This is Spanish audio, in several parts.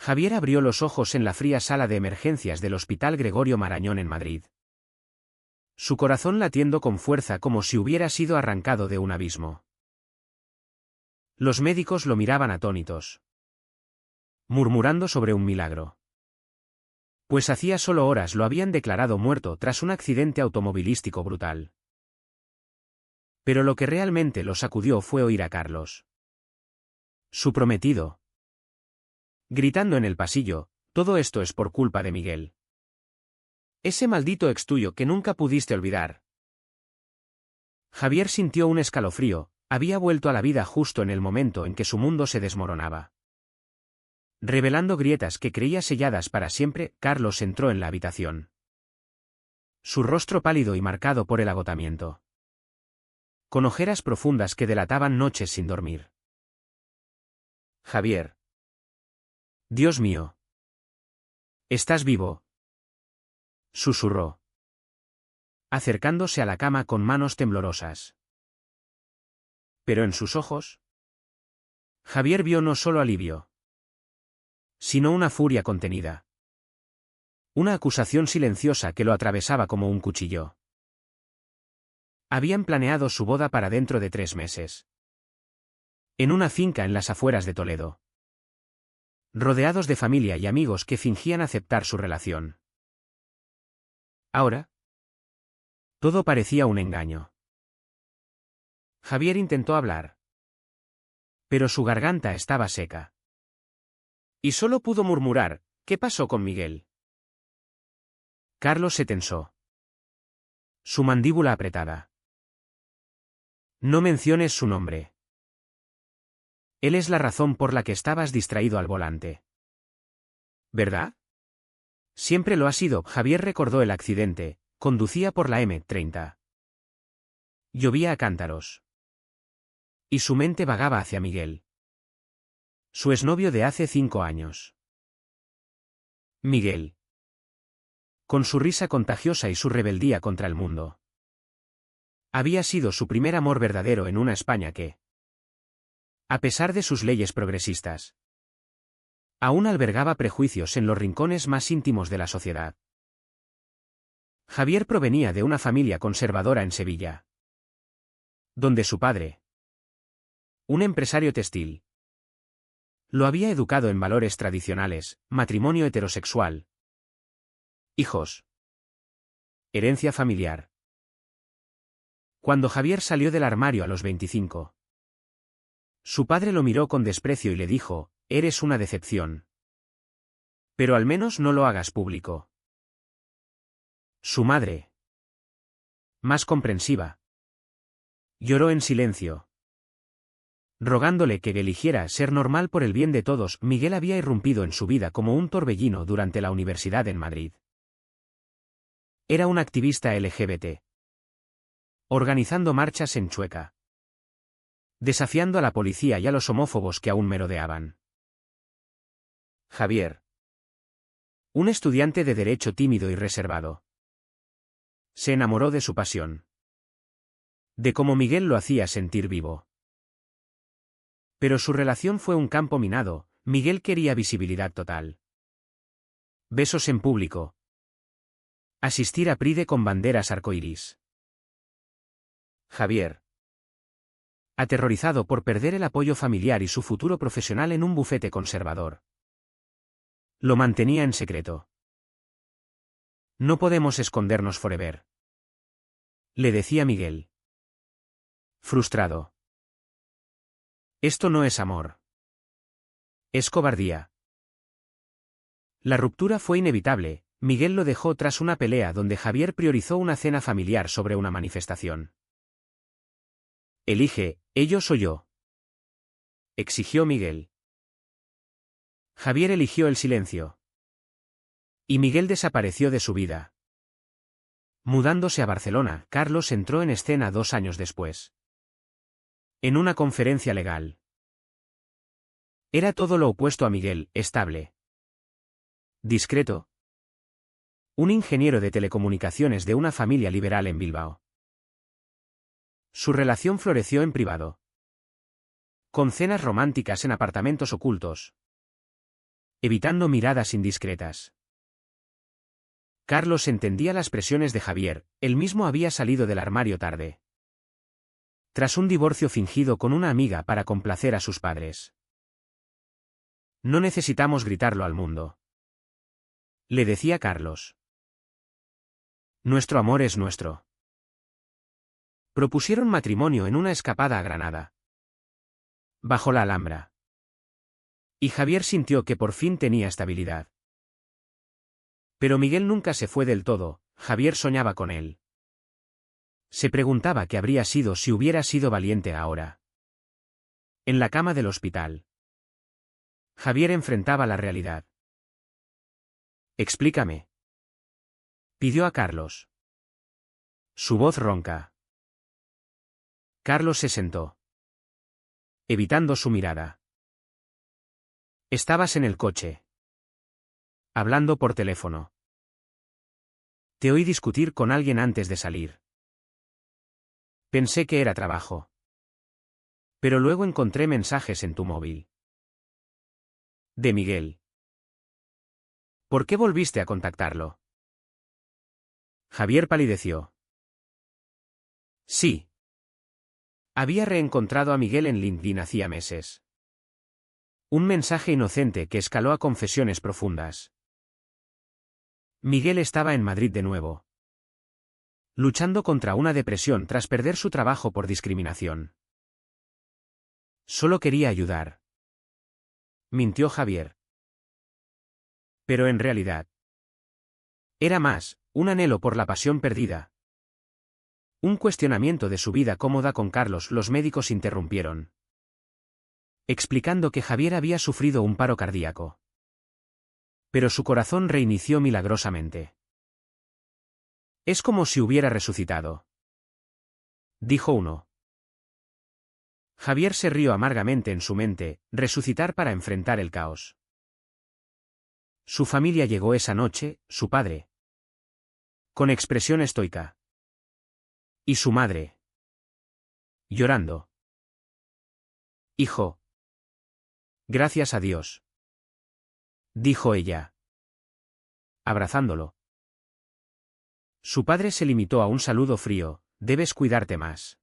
Javier abrió los ojos en la fría sala de emergencias del Hospital Gregorio Marañón en Madrid. Su corazón latiendo con fuerza como si hubiera sido arrancado de un abismo. Los médicos lo miraban atónitos, murmurando sobre un milagro. Pues hacía solo horas lo habían declarado muerto tras un accidente automovilístico brutal. Pero lo que realmente lo sacudió fue oír a Carlos, su prometido, gritando en el pasillo: todo esto es por culpa de Miguel. Ese maldito ex tuyo que nunca pudiste olvidar. Javier sintió un escalofrío, había vuelto a la vida justo en el momento en que su mundo se desmoronaba. Revelando grietas que creía selladas para siempre, Carlos entró en la habitación. Su rostro pálido y marcado por el agotamiento, con ojeras profundas que delataban noches sin dormir. Javier. Dios mío. ¿Estás vivo?, susurró, acercándose a la cama con manos temblorosas. Pero en sus ojos, Javier vio no solo alivio, sino una furia contenida. Una acusación silenciosa que lo atravesaba como un cuchillo. Habían planeado su boda para dentro de 3 meses. En una finca en las afueras de Toledo. Rodeados de familia y amigos que fingían aceptar su relación. Ahora, todo parecía un engaño. Javier intentó hablar, pero su garganta estaba seca. Y solo pudo murmurar: ¿qué pasó con Miguel? Carlos se tensó, su mandíbula apretada. No menciones su nombre. Él es la razón por la que estabas distraído al volante. ¿Verdad? Siempre lo ha sido. Javier recordó el accidente. Conducía por la M30. Llovía a cántaros. Y su mente vagaba hacia Miguel, su exnovio de hace 5 años. Miguel, con su risa contagiosa y su rebeldía contra el mundo. Había sido su primer amor verdadero en una España que, a pesar de sus leyes progresistas, aún albergaba prejuicios en los rincones más íntimos de la sociedad. Javier provenía de una familia conservadora en Sevilla, donde su padre, un empresario textil, lo había educado en valores tradicionales: matrimonio heterosexual, hijos, herencia familiar. Cuando Javier salió del armario a los 25, su padre lo miró con desprecio y le dijo: eres una decepción. Pero al menos no lo hagas público. Su madre, más comprensiva, lloró en silencio, rogándole que eligiera ser normal por el bien de todos. Miguel había irrumpido en su vida como un torbellino durante la universidad en Madrid. Era un activista LGBT, organizando marchas en Chueca, desafiando a la policía y a los homófobos que aún merodeaban. Javier, un estudiante de derecho tímido y reservado, se enamoró de su pasión, de cómo Miguel lo hacía sentir vivo. Pero su relación fue un campo minado. Miguel quería visibilidad total, besos en público, asistir a Pride con banderas arcoíris. Javier, aterrorizado por perder el apoyo familiar y su futuro profesional en un bufete conservador, lo mantenía en secreto. No podemos escondernos forever, le decía Miguel, frustrado. Esto no es amor. Es cobardía. La ruptura fue inevitable. Miguel lo dejó tras una pelea donde Javier priorizó una cena familiar sobre una manifestación. Elige, ellos o yo, exigió Miguel. Javier eligió el silencio. Y Miguel desapareció de su vida. Mudándose a Barcelona, Carlos entró en escena 2 años después. En una conferencia legal. Era todo lo opuesto a Miguel: estable, discreto. Un ingeniero de telecomunicaciones de una familia liberal en Bilbao. Su relación floreció en privado, con cenas románticas en apartamentos ocultos, evitando miradas indiscretas. Carlos entendía las presiones de Javier, él mismo había salido del armario tarde. Tras un divorcio fingido con una amiga para complacer a sus padres. No necesitamos gritarlo al mundo. Le decía Carlos. Nuestro amor es nuestro. Propusieron matrimonio en una escapada a Granada. Bajo la Alhambra. Y Javier sintió que por fin tenía estabilidad. Pero Miguel nunca se fue del todo, Javier soñaba con él. Se preguntaba qué habría sido si hubiera sido valiente ahora. En la cama del hospital. Javier enfrentaba la realidad. Explícame. Pidió a Carlos. Su voz ronca. Carlos se sentó. Evitando su mirada. Estabas en el coche. Hablando por teléfono. Te oí discutir con alguien antes de salir. Pensé que era trabajo. Pero luego encontré mensajes en tu móvil. De Miguel. ¿Por qué volviste a contactarlo? Javier palideció. Sí. Había reencontrado a Miguel en LinkedIn hacía meses. Un mensaje inocente que escaló a confesiones profundas. Miguel estaba en Madrid de nuevo. Luchando contra una depresión tras perder su trabajo por discriminación. Solo quería ayudar. Mintió Javier. Pero en realidad. Era más, un anhelo por la pasión perdida. Un cuestionamiento de su vida cómoda con Carlos. Los médicos interrumpieron. Explicando que Javier había sufrido un paro cardíaco. Pero su corazón reinició milagrosamente. Es como si hubiera resucitado. Dijo uno. Javier se rió amargamente en su mente, resucitar para enfrentar el caos. Su familia llegó esa noche, su padre. Con expresión estoica. Y su madre. Llorando. Hijo. Gracias a Dios. Dijo ella. Abrazándolo. Su padre se limitó a un saludo frío, debes cuidarte más.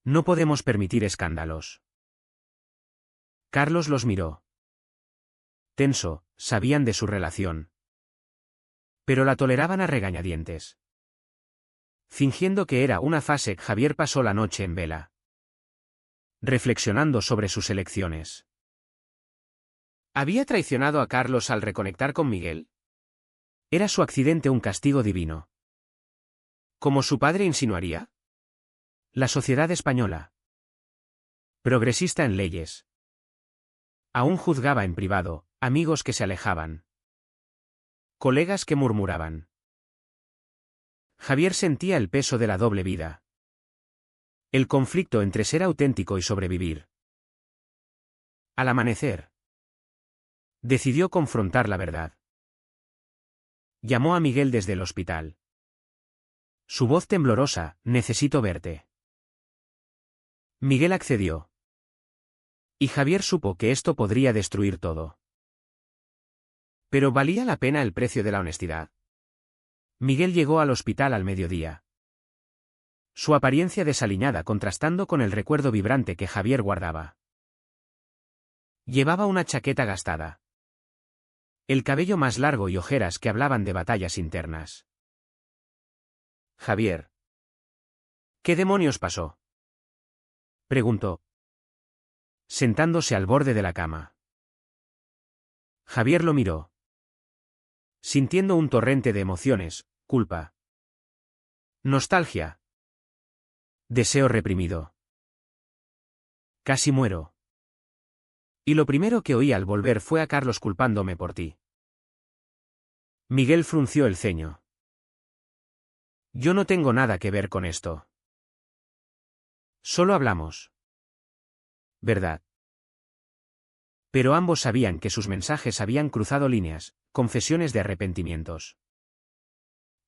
No podemos permitir escándalos. Carlos los miró. Tenso, sabían de su relación. Pero la toleraban a regañadientes. Fingiendo que era una fase, Javier pasó la noche en vela. Reflexionando sobre sus elecciones. ¿Había traicionado a Carlos al reconectar con Miguel? ¿Era su accidente un castigo divino? ¿Como su padre insinuaría? La sociedad española. Progresista en leyes. Aún juzgaba en privado, amigos que se alejaban. Colegas que murmuraban. Javier sentía el peso de la doble vida. El conflicto entre ser auténtico y sobrevivir. Al amanecer. Decidió confrontar la verdad. Llamó a Miguel desde el hospital. Su voz temblorosa, necesito verte. Miguel accedió. Y Javier supo que esto podría destruir todo. Pero ¿valía la pena el precio de la honestidad? Miguel llegó al hospital al mediodía. Su apariencia desaliñada contrastando con el recuerdo vibrante que Javier guardaba. Llevaba una chaqueta gastada. El cabello más largo y ojeras que hablaban de batallas internas. Javier. ¿Qué demonios pasó? Preguntó. Sentándose al borde de la cama. Javier lo miró. Sintiendo un torrente de emociones, culpa. Nostalgia. Deseo reprimido. Casi muero. Y lo primero que oí al volver fue a Carlos culpándome por ti. Miguel frunció el ceño. Yo no tengo nada que ver con esto. Solo hablamos. ¿Verdad? Pero ambos sabían que sus mensajes habían cruzado líneas, confesiones de arrepentimientos.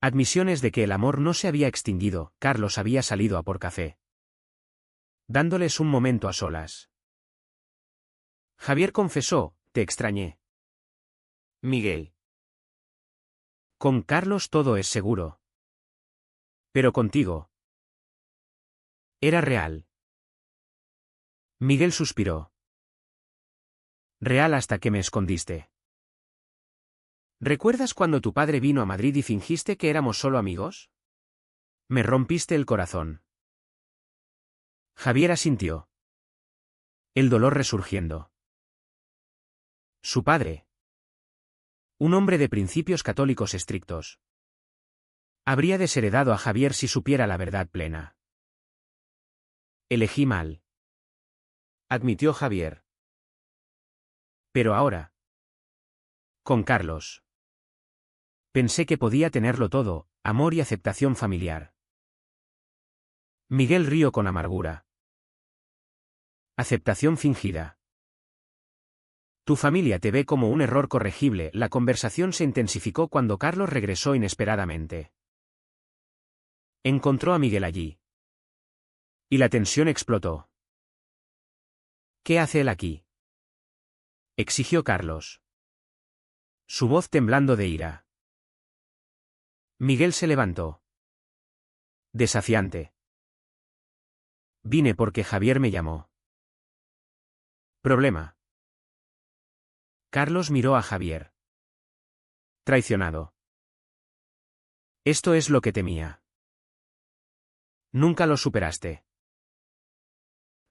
Admisiones de que el amor no se había extinguido, Carlos había salido a por café. Dándoles un momento a solas. Javier confesó, te extrañé. Miguel. Con Carlos todo es seguro. Pero contigo. Era real. Miguel suspiró. Real hasta que me escondiste. ¿Recuerdas cuando tu padre vino a Madrid y fingiste que éramos solo amigos? Me rompiste el corazón. Javier asintió. El dolor resurgiendo. Su padre. Un hombre de principios católicos estrictos. Habría desheredado a Javier si supiera la verdad plena. Elegí mal. Admitió Javier. Pero ahora. Con Carlos. Pensé que podía tenerlo todo, amor y aceptación familiar. Miguel rió con amargura. Aceptación fingida. Tu familia te ve como un error corregible. La conversación se intensificó cuando Carlos regresó inesperadamente. Encontró a Miguel allí. Y la tensión explotó. ¿Qué hace él aquí? Exigió Carlos. Su voz temblando de ira. Miguel se levantó. Desafiante. Vine porque Javier me llamó. Problema. Carlos miró a Javier. Traicionado. Esto es lo que temía. Nunca lo superaste.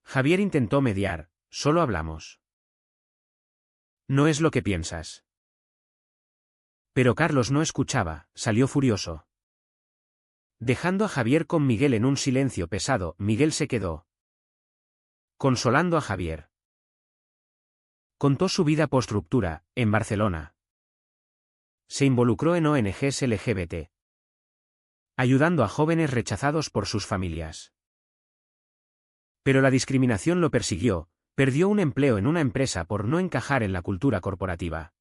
Javier intentó mediar, solo hablamos. No es lo que piensas. Pero Carlos no escuchaba, salió furioso. Dejando a Javier con Miguel en un silencio pesado, Miguel se quedó. Consolando a Javier. Contó su vida post-ruptura, en Barcelona. Se involucró en ONGs LGBT. Ayudando a jóvenes rechazados por sus familias. Pero la discriminación lo persiguió, perdió un empleo en una empresa por no encajar en la cultura corporativa.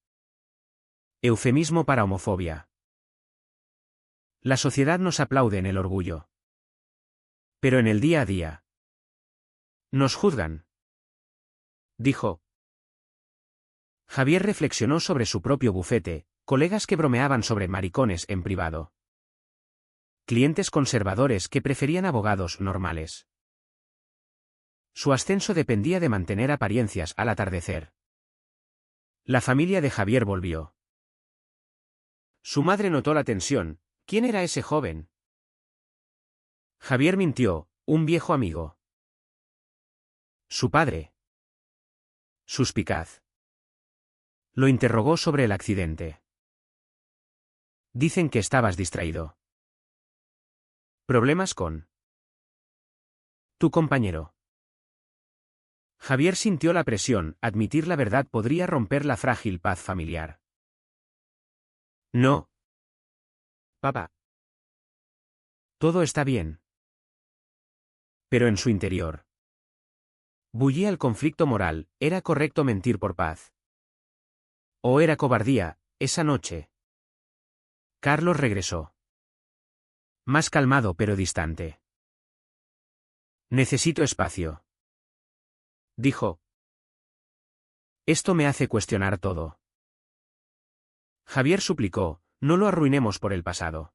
Eufemismo para homofobia. La sociedad nos aplaude en el orgullo. Pero en el día a día. Nos juzgan. Dijo. Javier reflexionó sobre su propio bufete, colegas que bromeaban sobre maricones en privado. Clientes conservadores que preferían abogados normales. Su ascenso dependía de mantener apariencias al atardecer. La familia de Javier volvió. Su madre notó la tensión. ¿Quién era ese joven? Javier mintió, un viejo amigo. Su padre. Suspicaz. Lo interrogó sobre el accidente. Dicen que estabas distraído. ¿Problemas con tu compañero? Javier sintió la presión, admitir la verdad podría romper la frágil paz familiar. No. Papá. Todo está bien. Pero en su interior. Bullía el conflicto moral, ¿era correcto mentir por paz? ¿O era cobardía, esa noche? Carlos regresó. Más calmado pero distante. Necesito espacio. Dijo. Esto me hace cuestionar todo. Javier suplicó, no lo arruinemos por el pasado.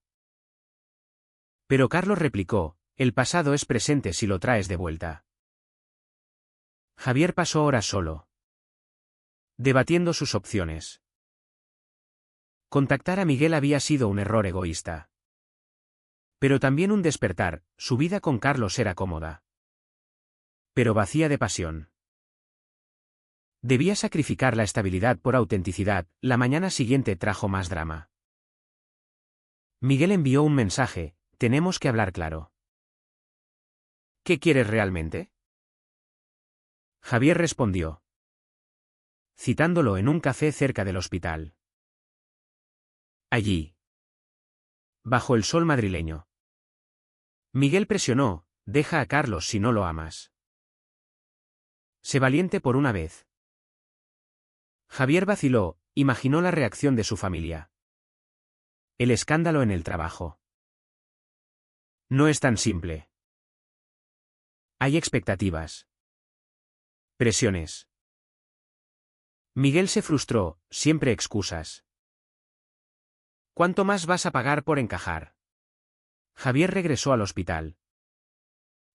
Pero Carlos replicó, el pasado es presente si lo traes de vuelta. Javier pasó horas solo. Debatiendo sus opciones. Contactar a Miguel había sido un error egoísta. Pero también un despertar, su vida con Carlos era cómoda. Pero vacía de pasión. Debía sacrificar la estabilidad por autenticidad, la mañana siguiente trajo más drama. Miguel envió un mensaje, tenemos que hablar claro. ¿Qué quieres realmente? Javier respondió. Citándolo en un café cerca del hospital. Allí. Bajo el sol madrileño. Miguel presionó, deja a Carlos si no lo amas. Sé valiente por una vez. Javier vaciló, imaginó la reacción de su familia. El escándalo en el trabajo. No es tan simple. Hay expectativas. Presiones. Miguel se frustró, siempre excusas. ¿Cuánto más vas a pagar por encajar? Javier regresó al hospital.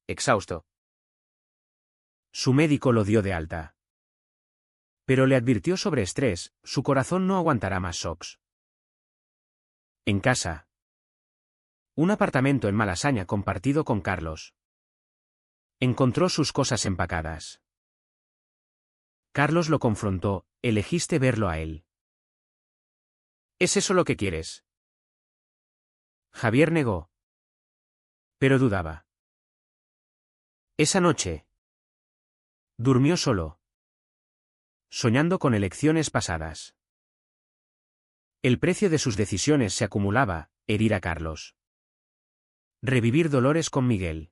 Exhausto. Su médico lo dio de alta. Pero le advirtió sobre estrés, su corazón no aguantará más shocks. En casa. Un apartamento en Malasaña compartido con Carlos. Encontró sus cosas empacadas. Carlos lo confrontó, elegiste verlo a él. ¿Es eso lo que quieres? Javier negó. Pero dudaba. Esa noche. Durmió solo. Soñando con elecciones pasadas. El precio de sus decisiones se acumulaba, herir a Carlos. Revivir dolores con Miguel.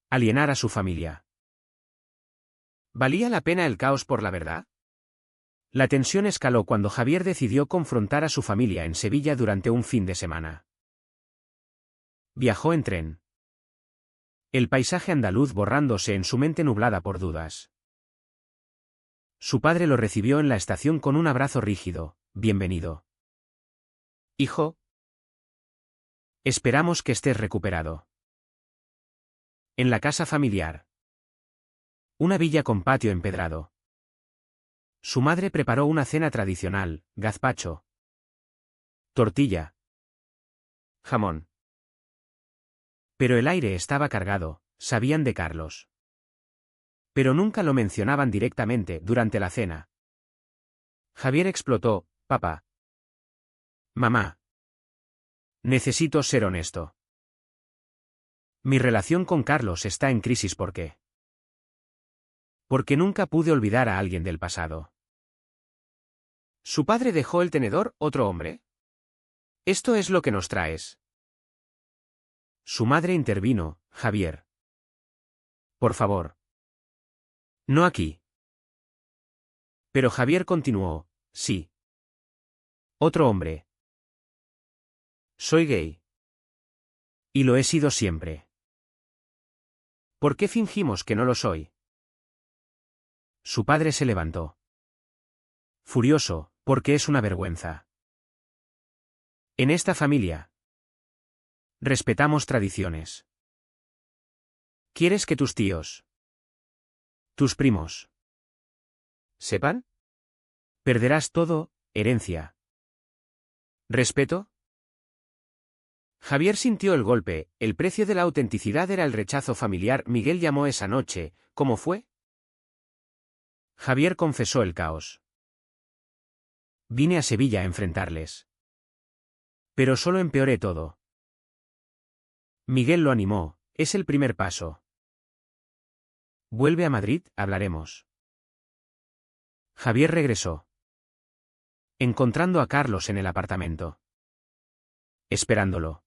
Alienar a su familia. ¿Valía la pena el caos por la verdad? La tensión escaló cuando Javier decidió confrontar a su familia en Sevilla durante un fin de semana. Viajó en tren. El paisaje andaluz borrándose en su mente nublada por dudas. Su padre lo recibió en la estación con un abrazo rígido. Bienvenido. Hijo. Esperamos que estés recuperado. En la casa familiar. Una villa con patio empedrado. Su madre preparó una cena tradicional, gazpacho. Tortilla. Jamón. Pero el aire estaba cargado, sabían de Carlos. Pero nunca lo mencionaban directamente durante la cena. Javier explotó, papá. Mamá. Necesito ser honesto. Mi relación con Carlos está en crisis porque nunca pude olvidar a alguien del pasado. ¿Su padre dejó el tenedor, otro hombre? Esto es lo que nos traes. Su madre intervino, Javier. Por favor. No aquí. Pero Javier continuó, sí. Otro hombre. Soy gay. Y lo he sido siempre. ¿Por qué fingimos que no lo soy? Su padre se levantó. Furioso, porque es una vergüenza. En esta familia. Respetamos tradiciones. ¿Quieres que tus tíos, tus primos, sepan? Perderás todo, herencia. ¿Respeto? Javier sintió el golpe, el precio de la autenticidad era el rechazo familiar. Miguel llamó esa noche, ¿cómo fue? Javier confesó el caos. Vine a Sevilla a enfrentarles. Pero solo empeoré todo. Miguel lo animó, es el primer paso. Vuelve a Madrid, hablaremos. Javier regresó. Encontrando a Carlos en el apartamento. Esperándolo.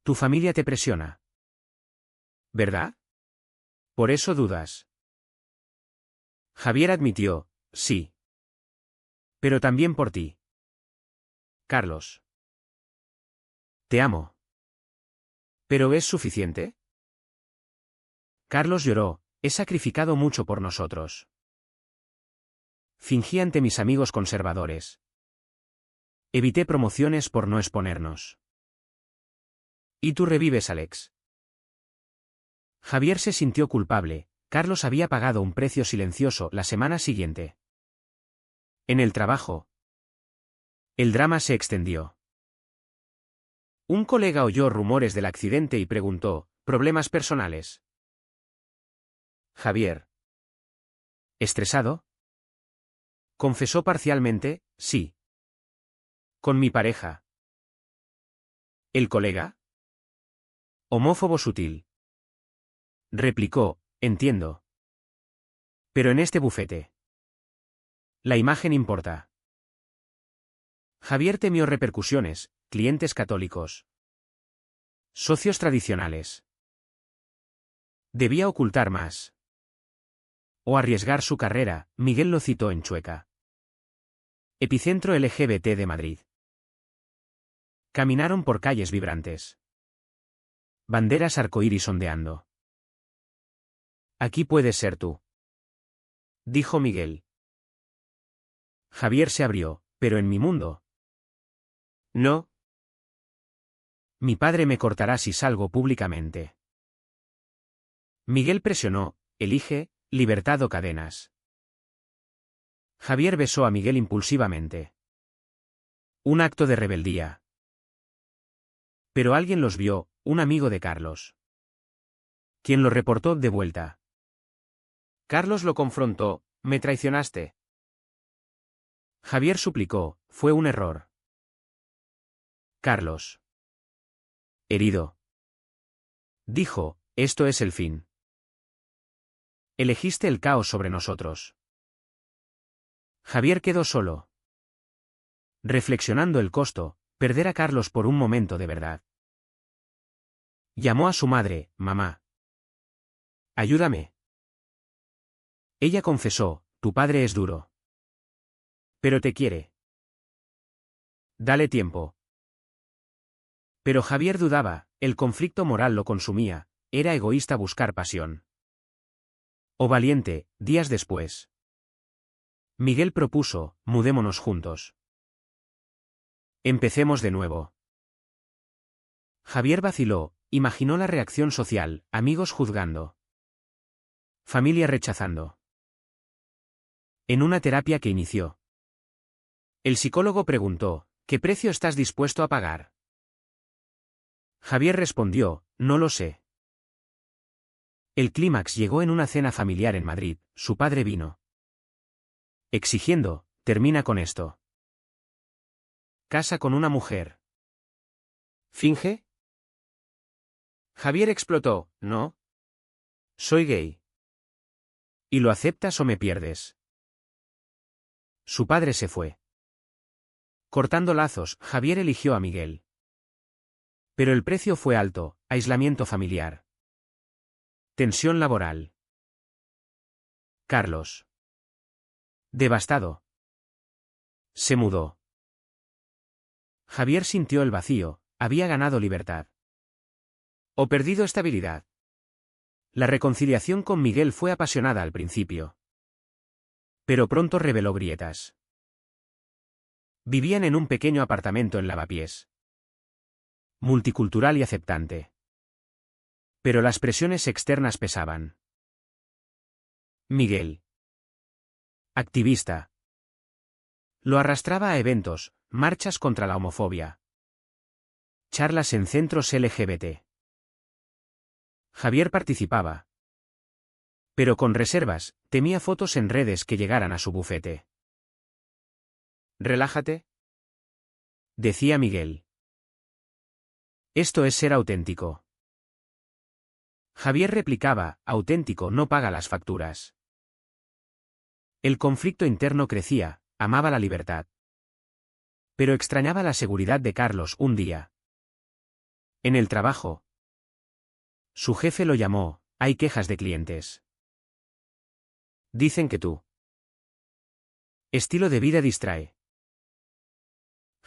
Tu familia te presiona. ¿Verdad? Por eso dudas. Javier admitió, sí. Pero también por ti. Carlos. Te amo. ¿Pero es suficiente? Carlos lloró, he sacrificado mucho por nosotros. Fingí ante mis amigos conservadores. Evité promociones por no exponernos. ¿Y tú revives, Alex? Javier se sintió culpable, Carlos había pagado un precio silencioso la semana siguiente. En el trabajo. El drama se extendió. Un colega oyó rumores del accidente y preguntó, ¿problemas personales? Javier. ¿Estresado? Confesó parcialmente, sí. Con mi pareja. ¿El colega? Homófobo sutil. Replicó, entiendo. Pero en este bufete. La imagen importa. Javier temió repercusiones, clientes católicos. Socios tradicionales. Debía ocultar más. O arriesgar su carrera, Miguel lo citó en Chueca. Epicentro LGBT de Madrid. Caminaron por calles vibrantes. Banderas arcoíris ondeando. Aquí puedes ser tú. Dijo Miguel. Javier se abrió, pero en mi mundo. No. Mi padre me cortará si salgo públicamente. Miguel presionó, elige, libertad o cadenas. Javier besó a Miguel impulsivamente. Un acto de rebeldía. Pero alguien los vio, un amigo de Carlos. Quien lo reportó de vuelta. Carlos lo confrontó, me traicionaste. Javier suplicó, fue un error. Carlos. Herido. Dijo, esto es el fin. Elegiste el caos sobre nosotros. Javier quedó solo. Reflexionando el costo, perder a Carlos por un momento de verdad. Llamó a su madre, mamá. Ayúdame. Ella confesó, tu padre es duro. Pero te quiere. Dale tiempo. Pero Javier dudaba, el conflicto moral lo consumía, era egoísta buscar pasión. O valiente, días después. Miguel propuso, mudémonos juntos. Empecemos de nuevo. Javier vaciló, imaginó la reacción social, amigos juzgando. Familia rechazando. En una terapia que inició. El psicólogo preguntó, ¿qué precio estás dispuesto a pagar? Javier respondió, no lo sé. El clímax llegó en una cena familiar en Madrid, su padre vino. Exigiendo, termina con esto. Casa con una mujer. ¿Finge? Javier explotó, no. Soy gay. ¿Y lo aceptas o me pierdes? Su padre se fue. Cortando lazos, Javier eligió a Miguel. Pero el precio fue alto, aislamiento familiar. Tensión laboral. Carlos. Devastado. Se mudó. Javier sintió el vacío, había ganado libertad. O perdido estabilidad. La reconciliación con Miguel fue apasionada al principio. Pero pronto reveló grietas. Vivían en un pequeño apartamento en Lavapiés. Multicultural y aceptante. Pero las presiones externas pesaban. Miguel. Activista. Lo arrastraba a eventos, marchas contra la homofobia. Charlas en centros LGBT. Javier participaba. Pero con reservas, temía fotos en redes que llegaran a su bufete. Relájate. Decía Miguel. Esto es ser auténtico. Javier replicaba, auténtico no paga las facturas. El conflicto interno crecía, amaba la libertad. Pero extrañaba la seguridad de Carlos un día. En el trabajo. Su jefe lo llamó, hay quejas de clientes. Dicen que tú. Estilo de vida distrae.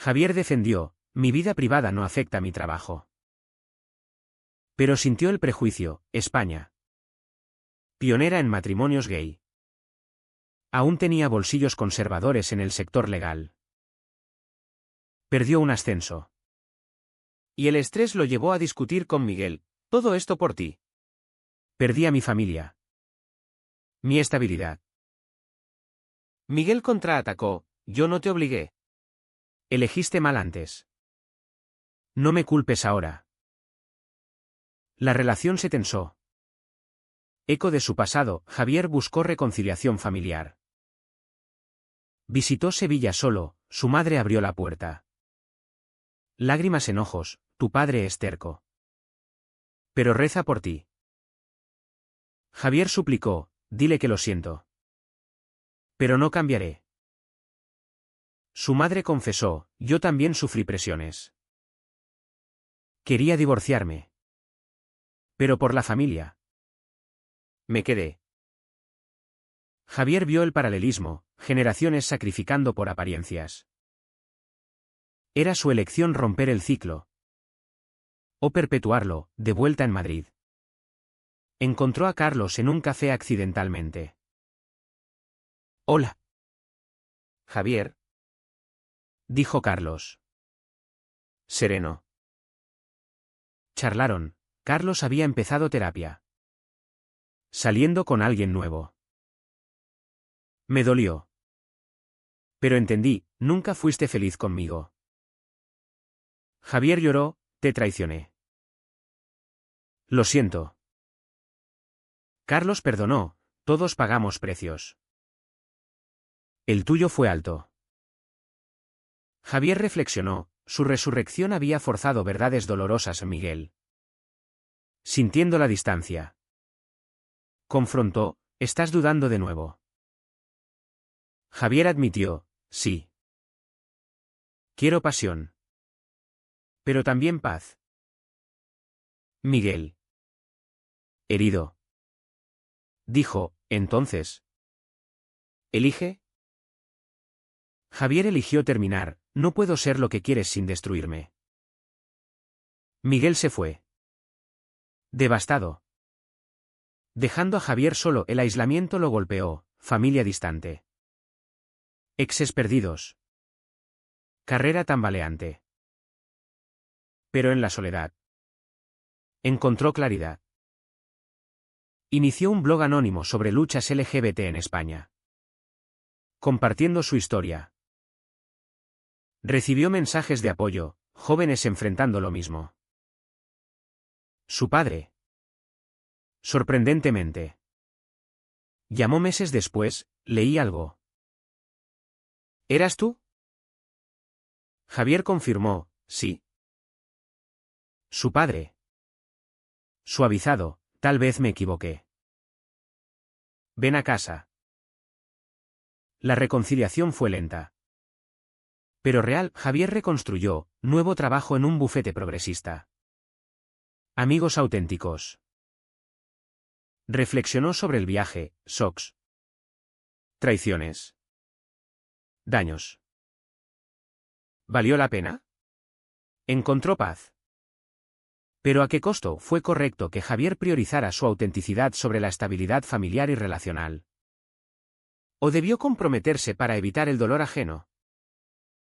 Javier defendió, mi vida privada no afecta a mi trabajo. Pero sintió el prejuicio, España. Pionera en matrimonios gay. Aún tenía bolsillos conservadores en el sector legal. Perdió un ascenso. Y el estrés lo llevó a discutir con Miguel, todo esto por ti. Perdí a mi familia. Mi estabilidad. Miguel contraatacó, yo no te obligué. Elegiste mal antes. No me culpes ahora. La relación se tensó. Eco de su pasado, Javier buscó reconciliación familiar. Visitó Sevilla solo, su madre abrió la puerta. Lágrimas en ojos, tu padre es terco. Pero reza por ti. Javier suplicó, dile que lo siento. Pero no cambiaré. Su madre confesó, yo también sufrí presiones. Quería divorciarme. Pero por la familia. Me quedé. Javier vio el paralelismo, generaciones sacrificando por apariencias. Era su elección romper el ciclo. O perpetuarlo, de vuelta en Madrid. Encontró a Carlos en un café accidentalmente. Hola. Javier, dijo Carlos. Sereno. Charlaron. Carlos había empezado terapia. Saliendo con alguien nuevo. Me dolió. Pero entendí, nunca fuiste feliz conmigo. Javier lloró, te traicioné. Lo siento. Carlos perdonó, todos pagamos precios. El tuyo fue alto. Javier reflexionó, su resurrección había forzado verdades dolorosas en Miguel. Sintiendo la distancia. Confrontó, ¿estás dudando de nuevo? Javier admitió, sí. Quiero pasión. Pero también paz. Miguel. Herido. Dijo, entonces. ¿Elige? Javier eligió terminar, no puedo ser lo que quieres sin destruirme. Miguel se fue. Devastado. Dejando a Javier solo, el aislamiento lo golpeó, familia distante. Exes perdidos. Carrera tambaleante. Pero en la soledad. Encontró claridad. Inició un blog anónimo sobre luchas LGBT en España. Compartiendo su historia. Recibió mensajes de apoyo, jóvenes enfrentando lo mismo. Su padre. Sorprendentemente. Llamó meses después, leí algo. ¿Eras tú? Javier confirmó, sí. Su padre. Suavizado, tal vez me equivoqué. Ven a casa. La reconciliación fue lenta. Pero real, Javier reconstruyó, nuevo trabajo en un bufete progresista. Amigos auténticos. Reflexionó sobre el viaje, shocks. Traiciones. Daños. ¿Valió la pena? Encontró paz. Pero ¿a qué costo? Fue correcto que Javier priorizara su autenticidad sobre la estabilidad familiar y relacional. ¿O debió comprometerse para evitar el dolor ajeno?